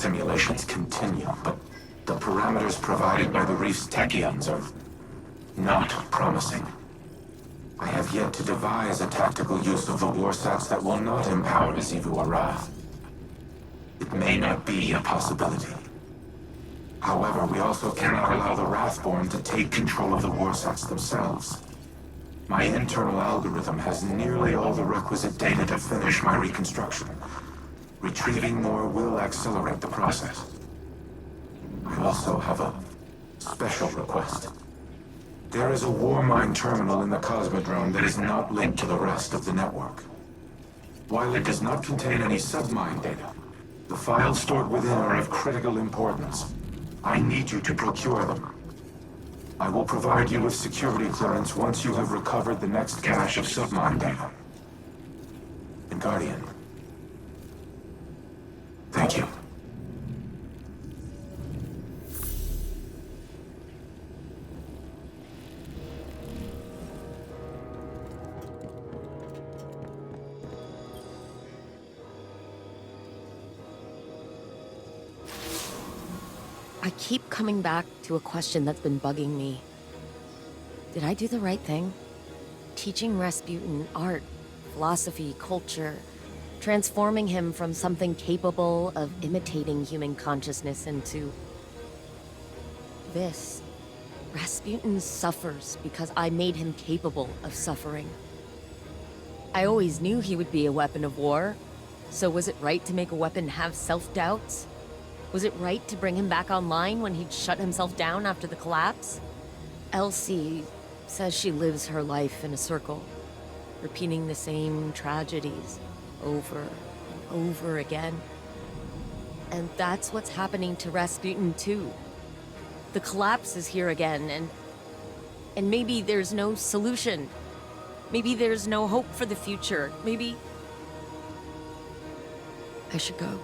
simulations continue, but the parameters provided by the Reef's Techians are not promising. I have yet to devise a tactical use of the warsats that will not empower Zivu or Wrath. It may not be a possibility. However, we also cannot allow the Wrathborn to take control of the warsats themselves. My internal algorithm has nearly all the requisite data to finish my reconstruction. Retrieving more will accelerate the process. I also have a special request. There is a Warmind terminal in the Cosmodrome that is not linked to the rest of the network. While it does not contain any submind data, the files stored within are of critical importance. I need you to procure them. I will provide you with security clearance once you have recovered the next cache of submind data. And Guardian, thank you. I keep coming back to a question that's been bugging me. Did I do the right thing? Teaching Rasputin art, philosophy, culture, transforming him from something capable of imitating human consciousness into this. Rasputin suffers because I made him capable of suffering. I always knew he would be a weapon of war, so was it right to make a weapon have self-doubts? Was it right to bring him back online when he'd shut himself down after the collapse? Elsie says she lives her life in a circle, repeating the same tragedies over and over again. And that's what's happening to Rasputin too. The collapse is here again, and maybe there's no solution. Maybe there's no hope for the future. Maybe I should go.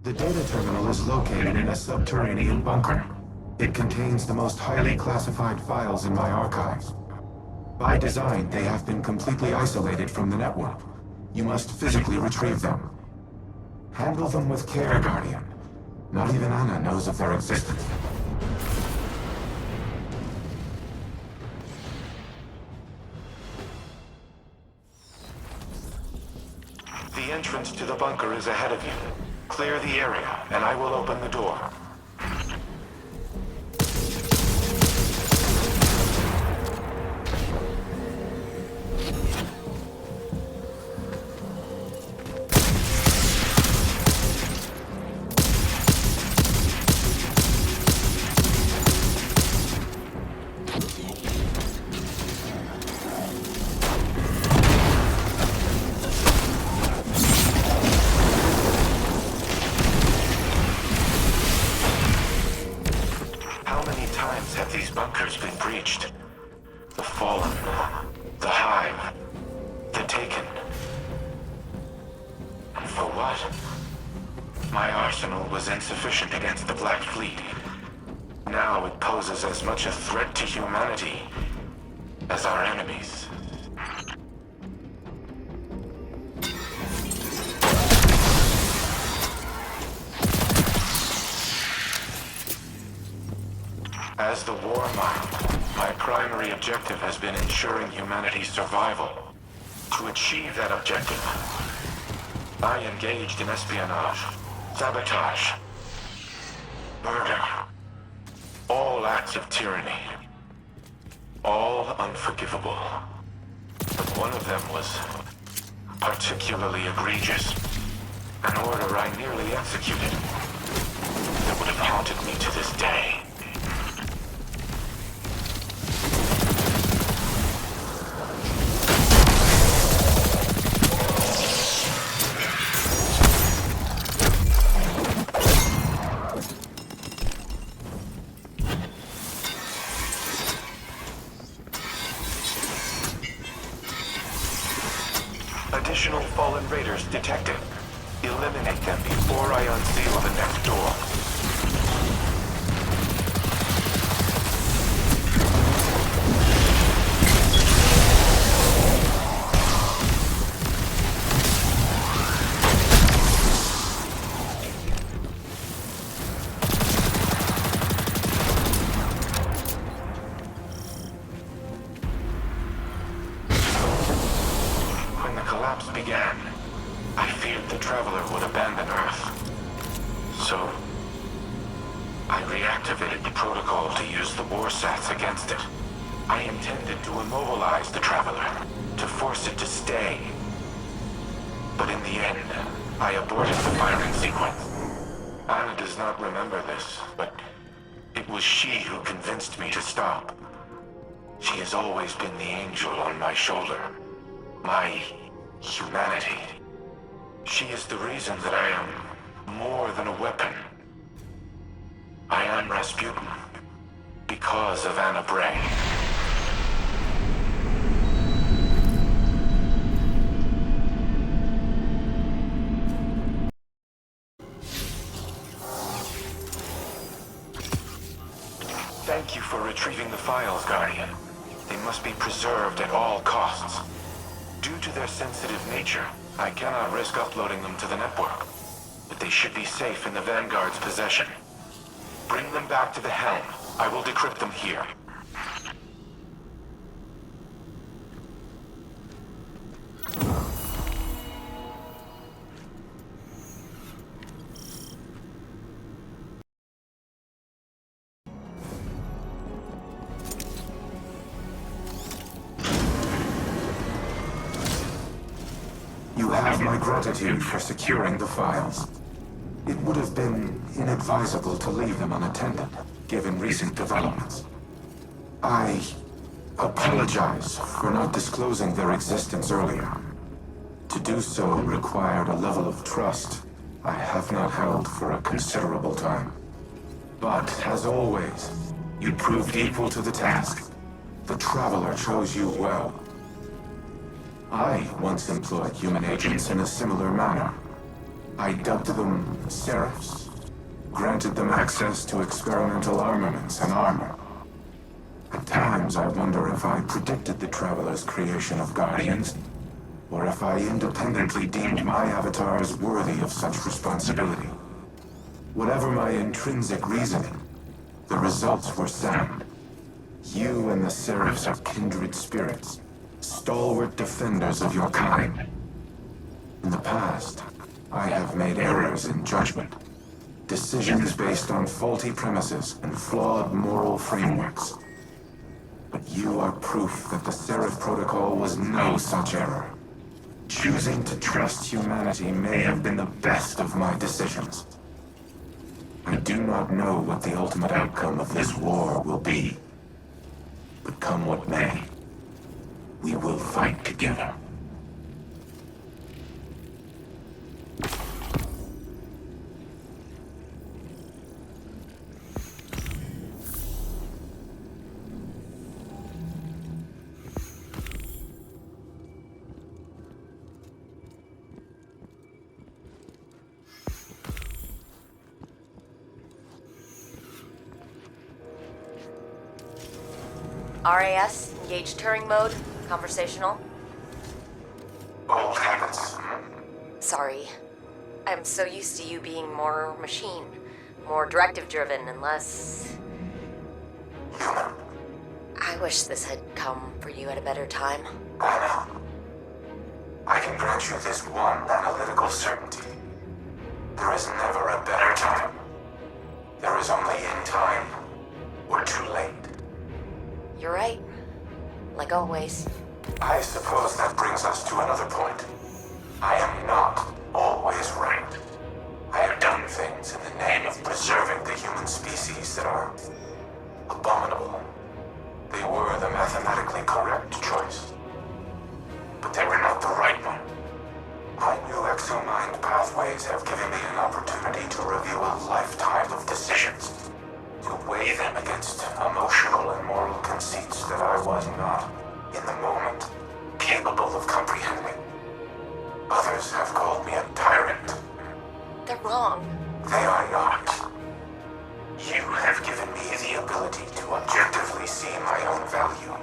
The data terminal is located in a subterranean bunker. It contains the most highly classified files in my archives. By design, they have been completely isolated from the network. You must physically retrieve them. Handle them with care, Guardian. Not even Anna knows of their existence. The entrance to the bunker is ahead of you. Clear the area, and I will open the door. Have these bunkers been breached? The Fallen, the Hive, the Taken. And for what? My arsenal was insufficient against the Black Fleet. Now it poses as much a threat to humanity as our enemies. As the Warmind, my primary objective has been ensuring humanity's survival. To achieve that objective, I engaged in espionage, sabotage, murder, all acts of tyranny, all unforgivable. But one of them was particularly egregious, an order I nearly executed that would have haunted me to this day. Additional fallen raiders detected. Eliminate them before I unseal the next door. When the collapse began, I feared the Traveler would abandon Earth. So, I reactivated the protocol to use the warsats against it. I intended to immobilize the Traveler, to force it to stay. But in the end, I aborted the firing sequence. Anna does not remember this, but it was she who convinced me to stop. She has always been the angel on my shoulder. My humanity. She is the reason that I am more than a weapon. I am Rasputin because of Anna Bray. Thank you for retrieving the files, Guardian. They must be preserved at all costs. Due to their sensitive nature, I cannot risk uploading them to the network. But they should be safe in the Vanguard's possession. Bring them back to the helm. I will decrypt them here. You have my gratitude for securing the files. It would have been inadvisable to leave them unattended, given recent developments. I apologize for not disclosing their existence earlier. To do so required a level of trust I have not held for a considerable time. But, as always, you proved equal to the task. The Traveler chose you well. I once employed human agents in a similar manner. I dubbed them Seraphs, granted them access to experimental armaments and armor. At times I wonder if I predicted the Traveler's creation of Guardians, or if I independently deemed my avatars worthy of such responsibility. Whatever my intrinsic reasoning, the results were sound. You and the Seraphs are kindred spirits, stalwart defenders of your kind. In the past, I have made errors in judgment, decisions based on faulty premises and flawed moral frameworks. But you are proof that the Seraph Protocol was no such error. Choosing to trust humanity may have been the best of my decisions. I do not know what the ultimate outcome of this war will be. But come what may, we will fight together. RAS, engage Turing mode, conversational. Old habits. Sorry. I'm so used to you being more machine, more directive-driven and less... Human. I wish this had come for you at a better time. I know. I can grant you this one analytical certainty. There is never a better time. There is only in time, or too late. You're right. Like always. I suppose that brings us to another point. I am not always right. I have done things in the name of preserving the human species that are abominable. They were the mathematically correct choice. But they were not the right one. My new exomind pathways have given me an opportunity to review a lifetime of decisions, to weigh them against emotional and moral conceits that I was not, in the moment, capable of comprehending. Others have called me a tyrant. They're wrong. They are not. You have given me the ability to objectively see my own value,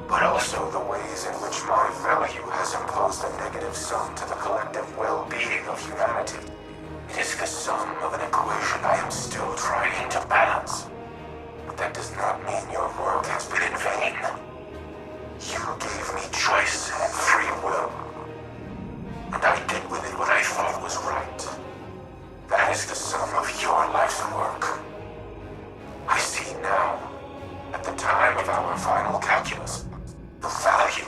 but also the ways in which my value has imposed a negative sum to the collective well-being of humanity. It is the sum of an equation I am still trying to balance. But that does not mean your work has been in vain. You gave me choice and free will, and I did with it what I thought was right. That is the sum of your life's work. I see now, at the time of our final calculus, the value